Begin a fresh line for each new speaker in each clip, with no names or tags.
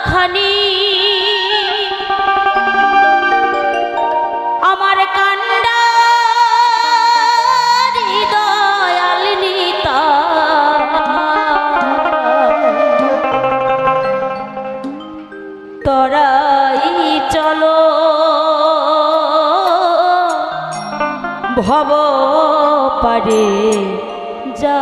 খানি আমার কান্ডা দয়াল নিতা তোরাই চলো ভব পারে যা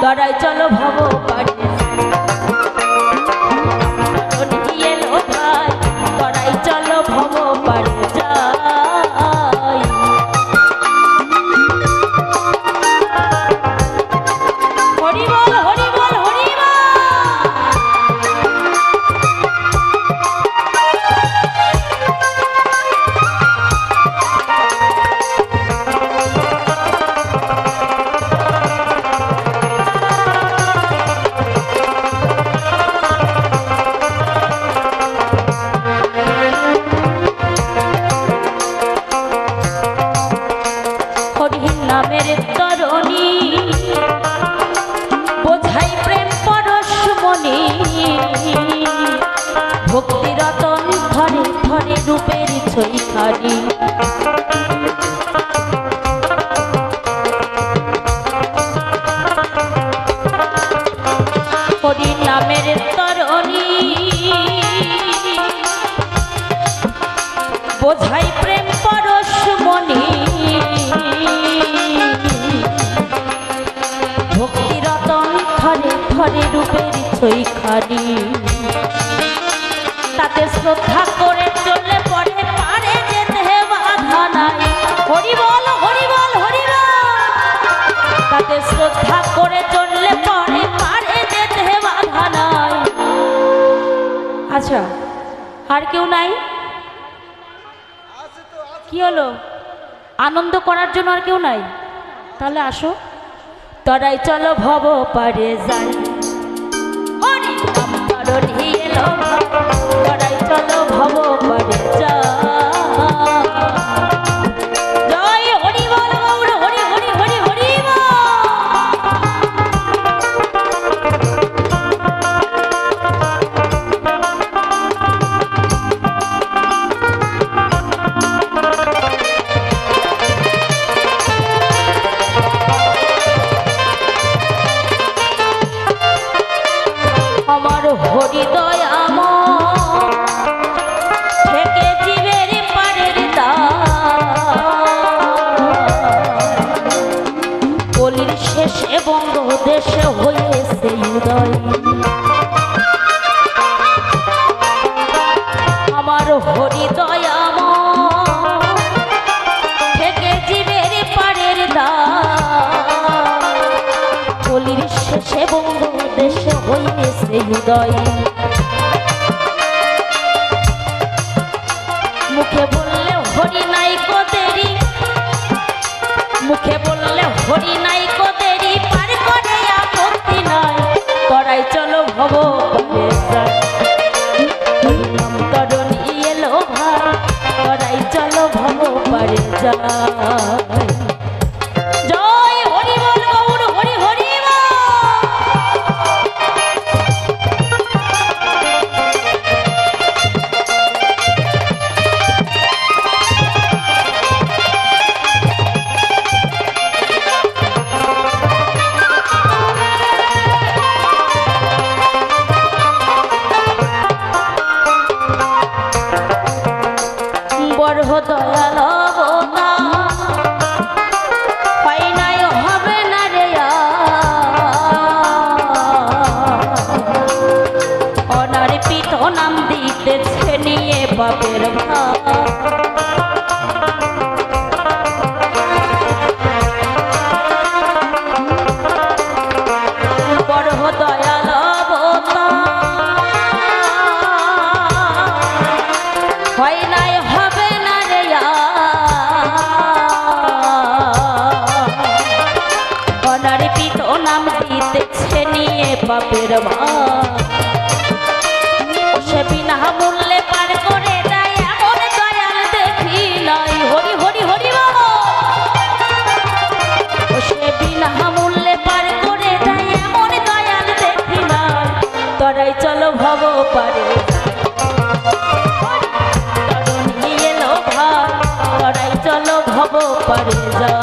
তোরাই চলো ভব পারে এলো ভাই তোরাই চলো ভব পারে যাই হরি বল হরি বল হরি বল নামের তরণী বোঝাই প্রেম পরশ মনে ভক্তি রতন ধরে ধরে রূপের ছইখানি হরি নামের তরণী বোঝাই প্রেম পরশ মনে ভক্তি রতন ধরে ধরে রূপের ছইখানি তাতে শ্রদ্ধা করে চললে পরে পারে যেতে বাধা নাই হরি বল হরি বল হরি বল তাতে শ্রদ্ধা করে চললে পরে পারে যেতে বাধা নাই আচ্ছা আর কেউ নাই কি হলো আনন্দ করার জন্য আর কেউ নাই তাহলে আসো তোরাই চলো ভব পারে যাই হরি নাম তরণী এলো তোরাই চলো ভব পারে যাই জয় হরি বল গৌর হরি হরি হরি হরি আমার হরি দয়াম থেকে জীবের পারের কলির শেষে বঙ্গ দেশে হয়েছে উদয় আমার হরি দয়াম থেকে জীবের পারের কলির শেষে বঙ্গ দেশে হয়েছে উদয় মুখে বললে হরি নাই কোদেরি মুখে বললে হরি নাই কোদেরি পার করে আপত্তি নাই তোরাই চলো ভব নাম তরণী এলো ভাই তোরাই চলো ভব পারে যাই জয় হরি বল গৌর হরি হরি বড় দয়াল অবতার পিত নাম দিতেছে নিয়ে পাপের ভার সে বিনা মূল্যে পার করে দেয় এমন দয়াল দেখি নাই হরি হরি হরি বাবা সে বিনা মূল্যে পার করে দেয় এমন দয়াল দেখি নাই তরাই চলো ভব পারে তরুণী এলো ভাই তরাই চলো ভব পারে যা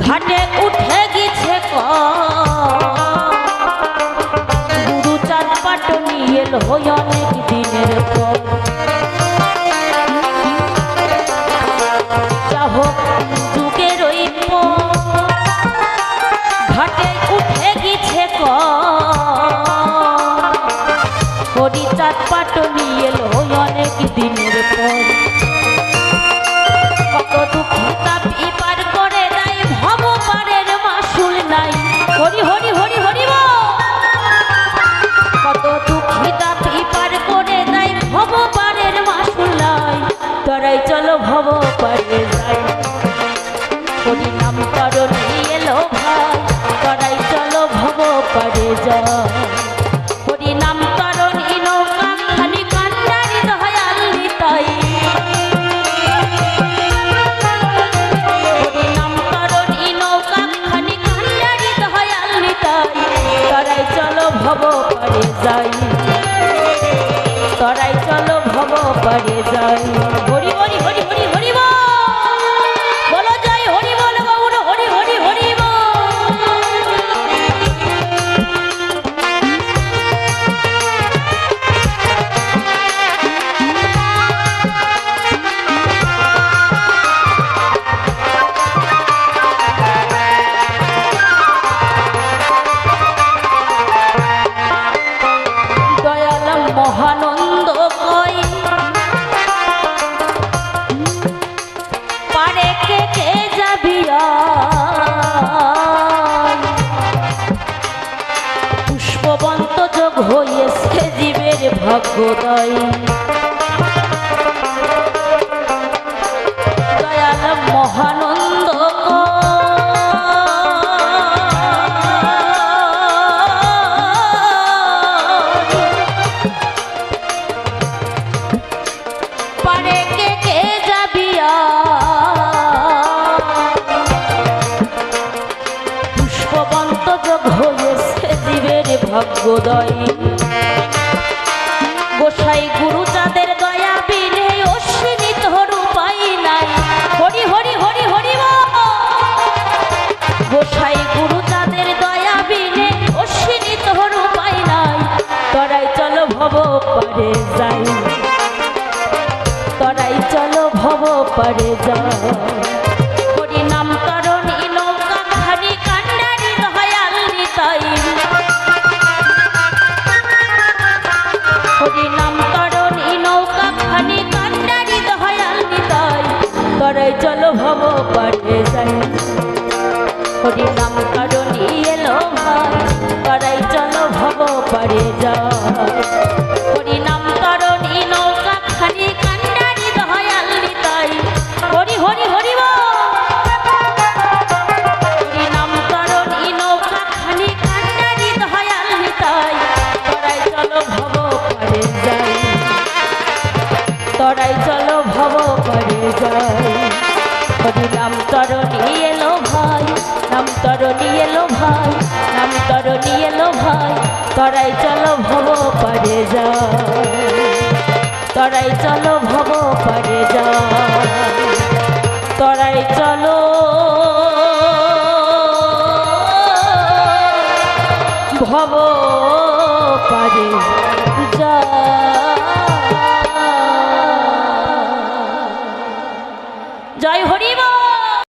ঘাটে উঠে গেছে গুরু চাঁদ পাটনি এলো অনেক দিনের পর যা হোক যুগের ওই ঘাটে উঠে গেছে হরি চাঁদ পাটনি এলো অনেক দিনের পর কত দুঃখী তাপি পার করে দেয় ভব পারের মাসুল নাই হরি হরি হরি হরি কত দুঃখী তাপি পার করে দেয় ভব পারের মাসুল নাই তরাই চলো ভব পারে যাই হরি নাম তরণী এলো ভাই তরাই চলো ভব পারে যাই হরি নাম তরণী নৌকা খালি কান্ডারি দয়াল নিতাই ভব পারে যাই তরাই চলো ভব পারে যাই হরি হরি হরি হরি হরি বলো যাই হরি বল গৌর হরি হরি হরি মহানন্দ কই পারে কে কে যাবিয়া পুষ্পবন্ত যোগ হইয়েছে জীবের ভাগ্যোদয় দয়াল মহানন্দ ভাগ্যোদয় গোসাই গুরু চাঁদের দয়া বিনে অশ্বিনী তোর উপায় নাই হরি হরি হরি হরি গোসাই গুরু চাঁদের দয়া বিনে অশ্বিনী তোর উপায় নাই তরাই চলো ভব পারে যাই তরাই চলো ভব পারে যাই হরি নাম তরণী নৌকা খানি কান্ডারি দয়াল নিতাই হরি নাম তরণী নৌকা খানি কান্ডারি দয়াল নিতাই তরাই চলো ভব পারে যাই হরি নাম তরণী এলো ভাই তরাই চলো ভব পারে যাই হরি নাম তরণী নৌকা খানি কান্ডারি দয়াল নিতাই হরি হরি হরি হরি নাম তরণী নৌকা খানি কান্ডারি দয়াল নিতাই তরাই চলো ভব পারে যাই তরাই চলো ভব পারে যাই হরি নাম তরণী এলো ভাই নাম তরণী এলো ভাই নাম তরণী এলো ভাই তরাই চলো ভব পারে যাই তরাই চলো ভব পারে যাই তরাই চলো ভব পারে